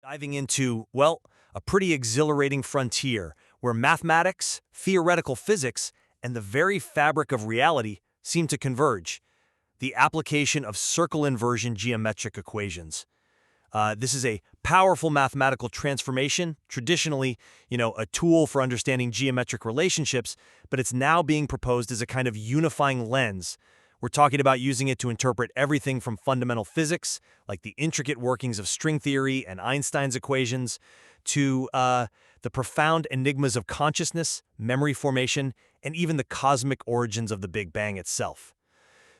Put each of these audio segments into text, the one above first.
Diving into, well, a pretty exhilarating frontier where mathematics, theoretical physics, and the very fabric of reality seem to converge. The application of circle inversion geometric equations. This is a powerful mathematical transformation, traditionally, a tool for understanding geometric relationships, but it's now being proposed as a kind of unifying lens. We're talking about using it to interpret everything from fundamental physics, like the intricate workings of string theory and Einstein's equations, to the profound enigmas of consciousness, memory formation, and even the cosmic origins of the Big Bang itself.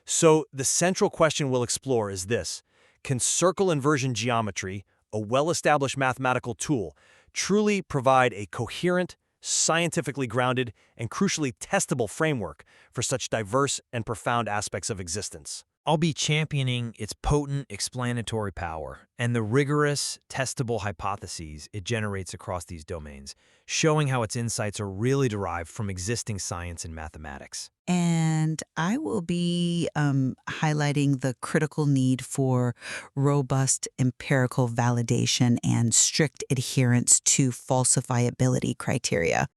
So the central question we'll explore is this: can circle inversion geometry, a well-established mathematical tool, truly provide a coherent, scientifically grounded, and crucially testable framework for such diverse and profound aspects of existence? I'll be championing its potent explanatory power and the rigorous, testable hypotheses it generates across these domains, showing how its insights are really derived from existing science and mathematics. And I will be highlighting the critical need for robust empirical validation and strict adherence to falsifiability criteria,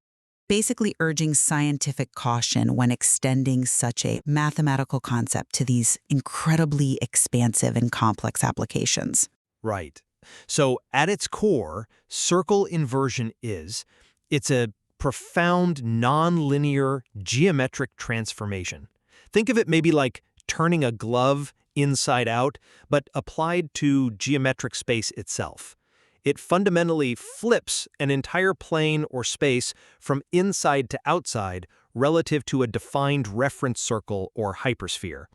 basically urging scientific caution when extending such a mathematical concept to these incredibly expansive and complex applications. Right. So at its core, circle inversion it's a profound nonlinear geometric transformation. Think of it maybe like turning a glove inside out, but applied to geometric space itself. It fundamentally flips an entire plane or space from inside to outside relative to a defined reference circle or hypersphere.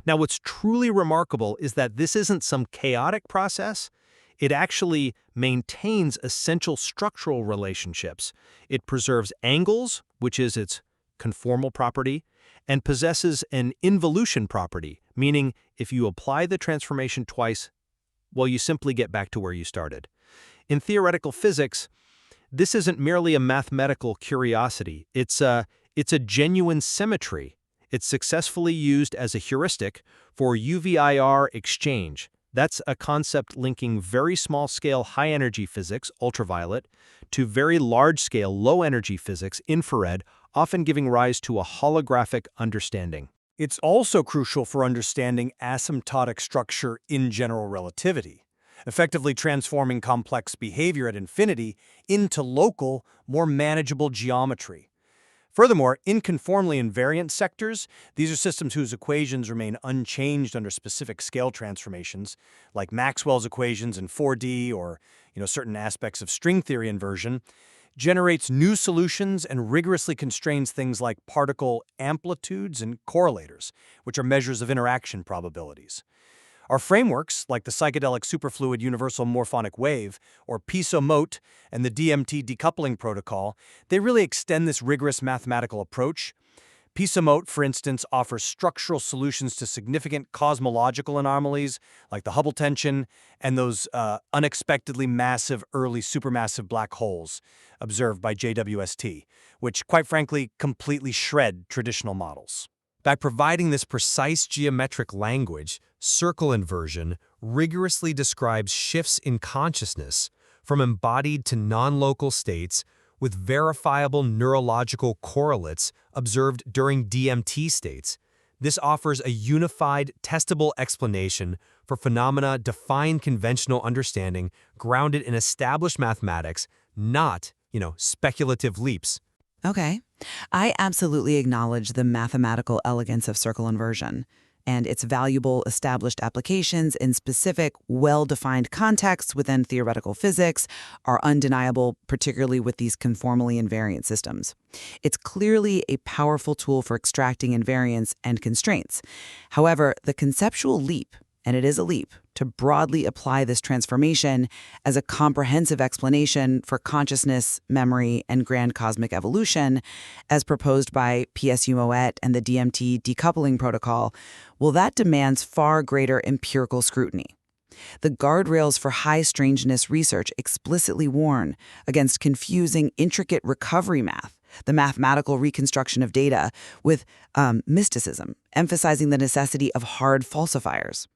Now, what's truly remarkable is that this isn't some chaotic process. It actually maintains essential structural relationships. It preserves angles, which is its conformal property, and possesses an involution property, meaning if you apply the transformation twice, well, you simply get back to where you started. In theoretical physics, this isn't merely a mathematical curiosity. It's a genuine symmetry. It's successfully used as a heuristic for UV-IR exchange. That's a concept linking very small-scale high-energy physics, ultraviolet, to very large-scale low-energy physics, infrared, often giving rise to a holographic understanding. It's also crucial for understanding asymptotic structure in general relativity, effectively transforming complex behavior at infinity into local, more manageable geometry. Furthermore, in conformally invariant sectors, these are systems whose equations remain unchanged under specific scale transformations, like Maxwell's equations in 4D or certain aspects of string theory inversion, generates new solutions and rigorously constrains things like particle amplitudes and correlators, which are measures of interaction probabilities. Our frameworks, like the psychedelic superfluid universal morphonic wave, or PISO-MOTE, and the DMT decoupling protocol, they really extend this rigorous mathematical approach. PISO-MOTE, for instance, offers structural solutions to significant cosmological anomalies, like the Hubble tension and those unexpectedly massive early supermassive black holes observed by JWST, which, quite frankly, completely shred traditional models. By providing this precise geometric language, circle inversion rigorously describes shifts in consciousness from embodied to non-local states with verifiable neurological correlates observed during DMT states. This offers a unified, testable explanation for phenomena defying conventional understanding grounded in established mathematics, not, speculative leaps. Okay. I absolutely acknowledge the mathematical elegance of circle inversion and its valuable established applications in specific, well-defined contexts within theoretical physics are undeniable, particularly with these conformally invariant systems. It's clearly a powerful tool for extracting invariance and constraints. However, the conceptual leap, and it is a leap, to broadly apply this transformation as a comprehensive explanation for consciousness, memory, and grand cosmic evolution, as proposed by PSU-MOET and the DMT decoupling protocol, well, that demands far greater empirical scrutiny. The guardrails for high strangeness research explicitly warn against confusing intricate recovery math, the mathematical reconstruction of data, with mysticism, emphasizing the necessity of hard falsifiers.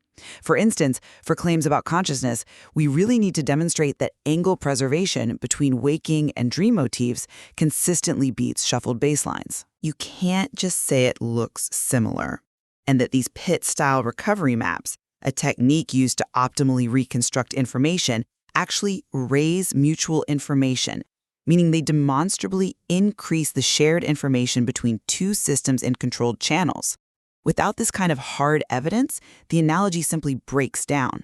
For instance, for claims about consciousness, we really need to demonstrate that angle preservation between waking and dream motifs consistently beats shuffled baselines. You can't just say it looks similar, and that these pit-style recovery maps, a technique used to optimally reconstruct information, actually raise mutual information, meaning they demonstrably increase the shared information between two systems in controlled channels. Without this kind of hard evidence, the analogy simply breaks down.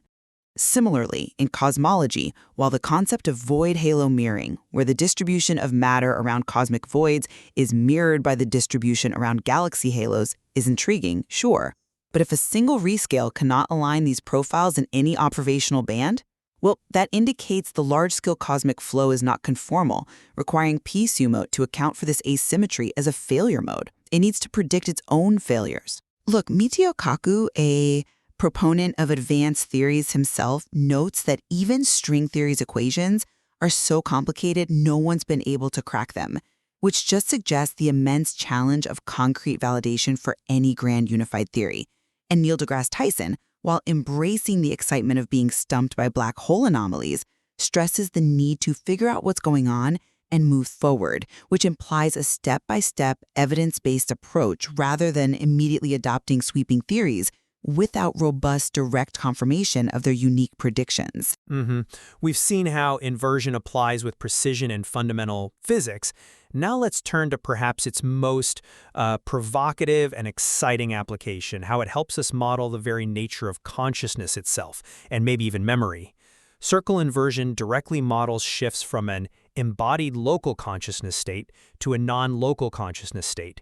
Similarly, in cosmology, while the concept of void halo mirroring, where the distribution of matter around cosmic voids is mirrored by the distribution around galaxy halos, is intriguing, sure. But if a single rescale cannot align these profiles in any observational band, well, that indicates the large-scale cosmic flow is not conformal, requiring p-sumo to account for this asymmetry as a failure mode. It needs to predict its own failures. Look, Michio Kaku, a proponent of advanced theories himself, notes that even string theory's equations are so complicated no one's been able to crack them, which just suggests the immense challenge of concrete validation for any grand unified theory. And Neil deGrasse Tyson, while embracing the excitement of being stumped by black hole anomalies, stresses the need to figure out what's going on and move forward, which implies a step-by-step, evidence-based approach rather than immediately adopting sweeping theories without robust, direct confirmation of their unique predictions. We've seen how inversion applies with precision in fundamental physics. Now let's turn to perhaps its most provocative and exciting application, how it helps us model the very nature of consciousness itself, and maybe even memory. Circle inversion directly models shifts from an embodied local consciousness state to a non-local consciousness state.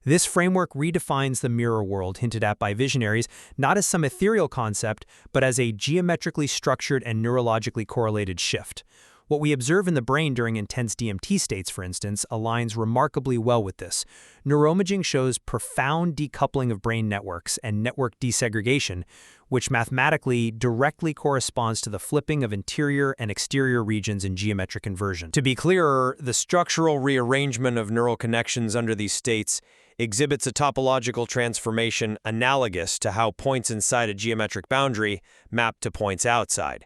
This framework redefines the mirror world hinted at by visionaries not as some ethereal concept, but as a geometrically structured and neurologically correlated shift. What we observe in the brain during intense DMT states, for instance, aligns remarkably well with this. Neuroimaging shows profound decoupling of brain networks and network desegregation, which mathematically directly corresponds to the flipping of interior and exterior regions in geometric inversion. To be clearer, the structural rearrangement of neural connections under these states exhibits a topological transformation analogous to how points inside a geometric boundary map to points outside.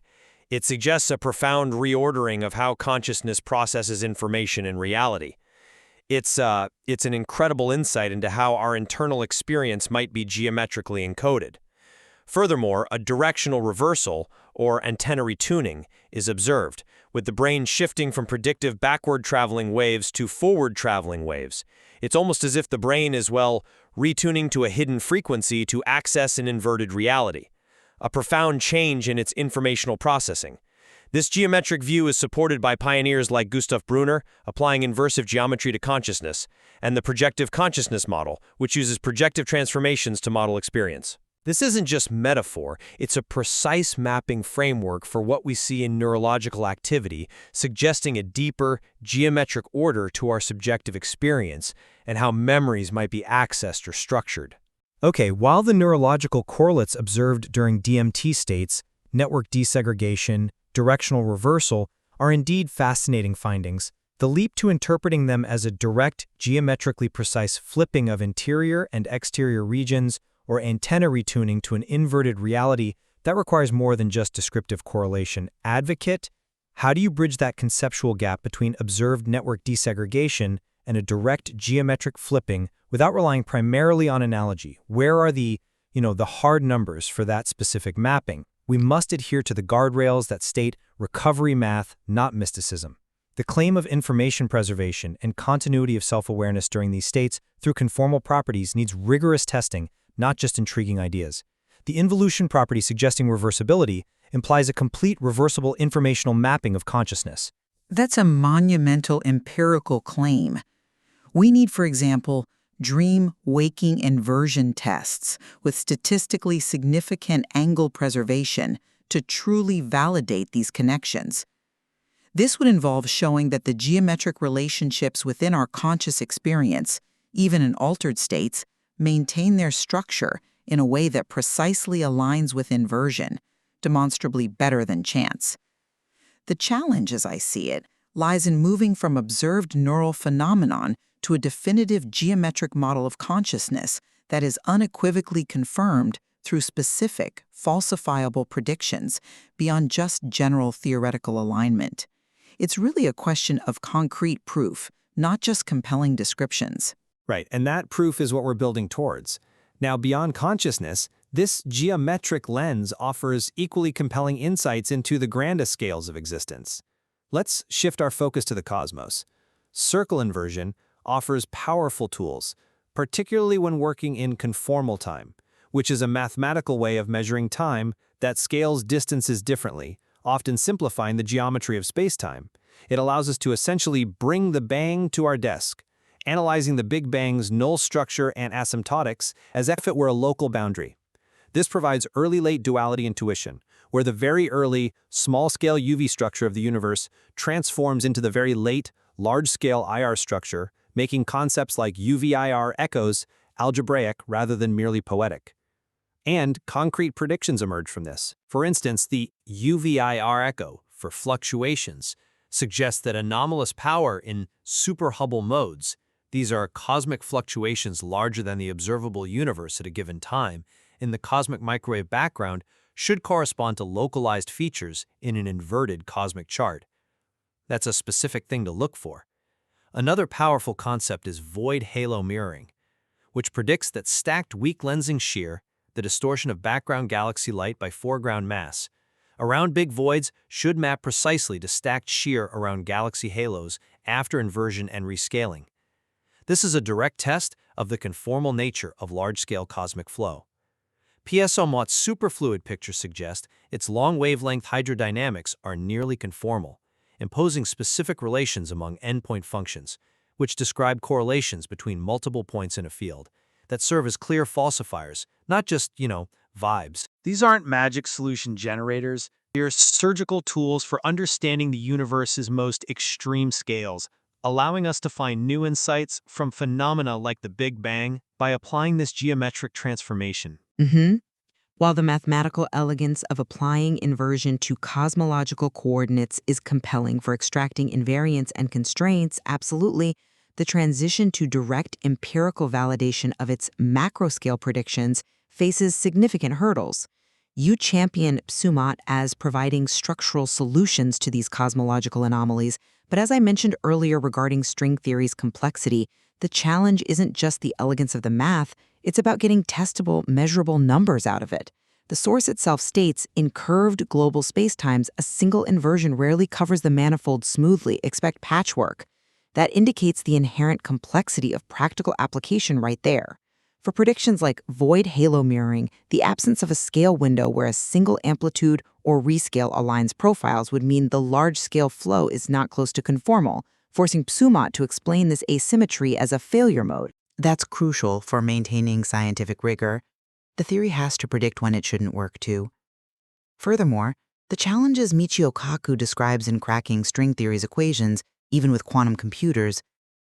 It suggests a profound reordering of how consciousness processes information in reality. It's an incredible insight into how our internal experience might be geometrically encoded. Furthermore, a directional reversal, or antenna retuning, is observed, with the brain shifting from predictive backward-traveling waves to forward-traveling waves. It's almost as if the brain is, well, retuning to a hidden frequency to access an inverted reality. A profound change in its informational processing. This geometric view is supported by pioneers like Gustav Brunner, applying inversive geometry to consciousness, and the projective consciousness model, which uses projective transformations to model experience. This isn't just metaphor, it's a precise mapping framework for what we see in neurological activity, suggesting a deeper, geometric order to our subjective experience and how memories might be accessed or structured. Okay, while the neurological correlates observed during DMT states, network desegregation, directional reversal, are indeed fascinating findings, the leap to interpreting them as a direct, geometrically precise flipping of interior and exterior regions or antenna retuning to an inverted reality, that requires more than just descriptive correlation. Advocate, how do you bridge that conceptual gap between observed network desegregation and a direct geometric flipping without relying primarily on analogy? Where are the hard numbers for that specific mapping? We must adhere to the guardrails that state recovery math, not mysticism. The claim of information preservation and continuity of self-awareness during these states through conformal properties needs rigorous testing, not just intriguing ideas. The involution property suggesting reversibility implies a complete reversible informational mapping of consciousness. That's a monumental empirical claim. We need, for example, dream-waking inversion tests with statistically significant angle preservation to truly validate these connections. This would involve showing that the geometric relationships within our conscious experience, even in altered states, maintain their structure in a way that precisely aligns with inversion, demonstrably better than chance. The challenge, as I see it, lies in moving from observed neural phenomenon to a definitive geometric model of consciousness that is unequivocally confirmed through specific, falsifiable predictions beyond just general theoretical alignment. It's really a question of concrete proof, not just compelling descriptions. Right, and that proof is what we're building towards. Now, beyond consciousness, this geometric lens offers equally compelling insights into the grandest scales of existence. Let's shift our focus to the cosmos. Circle inversion offers powerful tools, particularly when working in conformal time, which is a mathematical way of measuring time that scales distances differently, often simplifying the geometry of space-time. It allows us to essentially bring the bang to our desk, analyzing the Big Bang's null structure and asymptotics as if it were a local boundary. This provides early-late duality intuition, where the very early, small-scale UV structure of the universe transforms into the very late, large-scale IR structure, making concepts like UV-IR echoes algebraic rather than merely poetic. And concrete predictions emerge from this. For instance, the UV-IR echo for fluctuations suggests that anomalous power in super-Hubble modes, these are cosmic fluctuations larger than the observable universe at a given time, in the cosmic microwave background, should correspond to localized features in an inverted cosmic chart. That's a specific thing to look for. Another powerful concept is void halo mirroring, which predicts that stacked weak lensing shear, the distortion of background galaxy light by foreground mass, around big voids should map precisely to stacked shear around galaxy halos after inversion and rescaling. This is a direct test of the conformal nature of large-scale cosmic flow. PSO-Mott's superfluid pictures suggest its long-wavelength hydrodynamics are nearly conformal, imposing specific relations among endpoint functions, which describe correlations between multiple points in a field that serve as clear falsifiers, not just, vibes. These aren't magic solution generators. They are surgical tools for understanding the universe's most extreme scales, allowing us to find new insights from phenomena like the Big Bang by applying this geometric transformation. While the mathematical elegance of applying inversion to cosmological coordinates is compelling for extracting invariants and constraints, absolutely, the transition to direct empirical validation of its macroscale predictions faces significant hurdles. You champion PSO-Mott as providing structural solutions to these cosmological anomalies, but as I mentioned earlier regarding string theory's complexity, the challenge isn't just the elegance of the math, it's about getting testable, measurable numbers out of it. The source itself states, in curved global spacetimes, a single inversion rarely covers the manifold smoothly, expect patchwork. That indicates the inherent complexity of practical application right there. For predictions like void halo mirroring, the absence of a scale window where a single amplitude or rescale aligns profiles would mean the large-scale flow is not close to conformal, forcing PSO-Mott to explain this asymmetry as a failure mode. That's crucial for maintaining scientific rigor. The theory has to predict when it shouldn't work, too. Furthermore, the challenges Michio Kaku describes in cracking string theory's equations, even with quantum computers,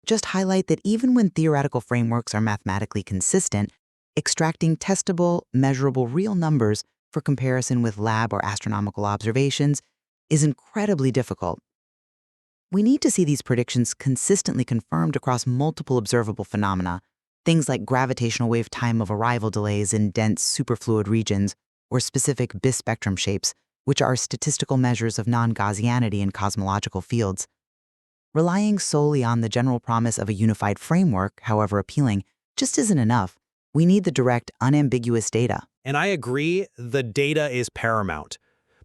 just highlight that even when theoretical frameworks are mathematically consistent, extracting testable, measurable real numbers for comparison with lab or astronomical observations is incredibly difficult. We need to see these predictions consistently confirmed across multiple observable phenomena, things like gravitational wave time of arrival delays in dense superfluid regions or specific bispectrum shapes, which are statistical measures of non-Gaussianity in cosmological fields. Relying solely on the general promise of a unified framework, however appealing, just isn't enough. We need the direct, unambiguous data. And I agree, the data is paramount.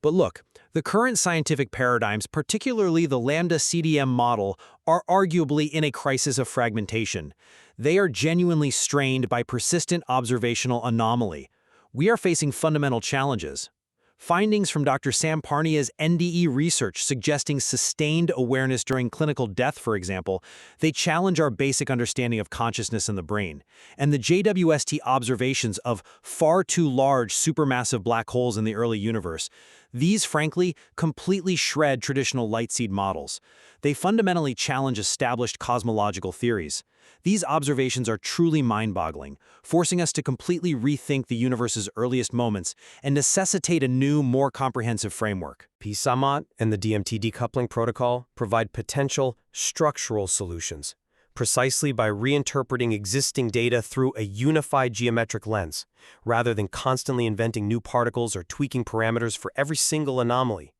But look, the current scientific paradigms, particularly the lambda CDM model, are arguably in a crisis of fragmentation. They are genuinely strained by persistent observational anomaly. We are facing fundamental challenges. Findings from Dr. Sam Parnia's NDE research suggesting sustained awareness during clinical death, for example, they challenge our basic understanding of consciousness in the brain. And the JWST observations of far too large supermassive black holes in the early universe, these, frankly, completely shred traditional light seed models. They fundamentally challenge established cosmological theories. These observations are truly mind-boggling, forcing us to completely rethink the universe's earliest moments and necessitate a new, more comprehensive framework. PSO-Mott and the DMT decoupling protocol provide potential structural solutions, precisely by reinterpreting existing data through a unified geometric lens, rather than constantly inventing new particles or tweaking parameters for every single anomaly.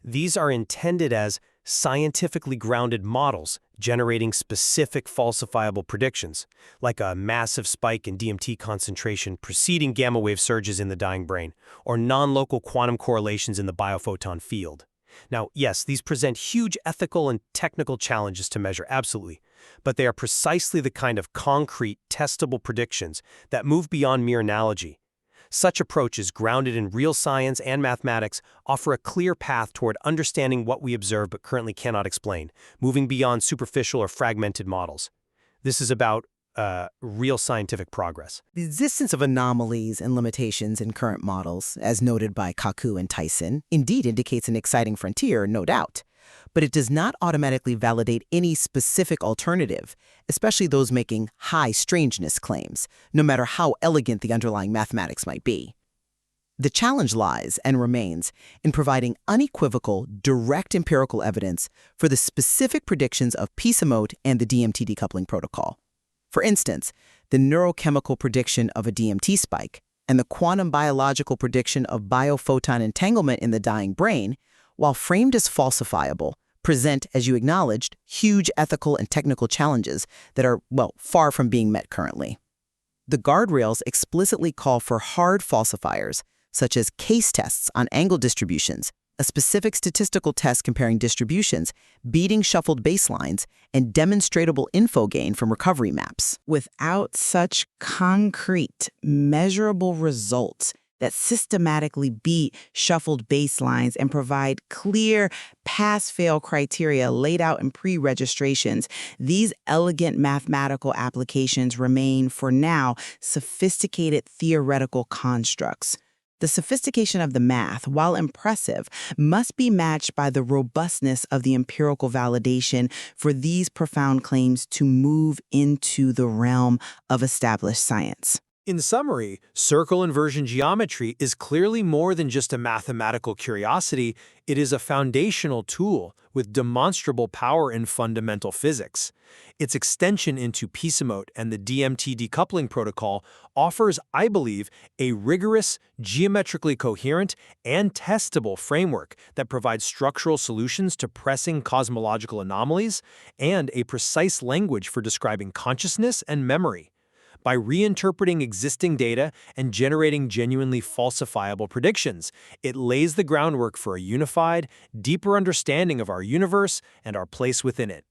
These are intended as scientifically grounded models generating specific falsifiable predictions, like a massive spike in DMT concentration preceding gamma wave surges in the dying brain, or non-local quantum correlations in the biophoton field. Now, yes, these present huge ethical and technical challenges to measure, absolutely, but they are precisely the kind of concrete, testable predictions that move beyond mere analogy. Such approaches, grounded in real science and mathematics, offer a clear path toward understanding what we observe but currently cannot explain, moving beyond superficial or fragmented models. This is about real scientific progress. The existence of anomalies and limitations in current models, as noted by Kaku and Tyson, indeed indicates an exciting frontier, no doubt. But it does not automatically validate any specific alternative, especially those making high strangeness claims, no matter how elegant the underlying mathematics might be. The challenge lies, and remains, in providing unequivocal, direct empirical evidence for the specific predictions of peace-emote and the DMT decoupling protocol. For instance, the neurochemical prediction of a DMT spike and the quantum biological prediction of biophoton entanglement in the dying brain, while framed as falsifiable, present, as you acknowledged, huge ethical and technical challenges that are, well, far from being met currently. The guardrails explicitly call for hard falsifiers, such as case tests on angle distributions, a specific statistical test comparing distributions, beating shuffled baselines, and demonstratable info gain from recovery maps. Without such concrete, measurable results that systematically beat shuffled baselines and provide clear pass-fail criteria laid out in pre-registrations, these elegant mathematical applications remain, for now, sophisticated theoretical constructs. The sophistication of the math, while impressive, must be matched by the robustness of the empirical validation for these profound claims to move into the realm of established science. In summary, circle inversion geometry is clearly more than just a mathematical curiosity. It is a foundational tool with demonstrable power in fundamental physics. Its extension into peace-emote and the DMT decoupling protocol offers, I believe, a rigorous, geometrically coherent, and testable framework that provides structural solutions to pressing cosmological anomalies and a precise language for describing consciousness and memory. By reinterpreting existing data and generating genuinely falsifiable predictions, it lays the groundwork for a unified, deeper understanding of our universe and our place within it.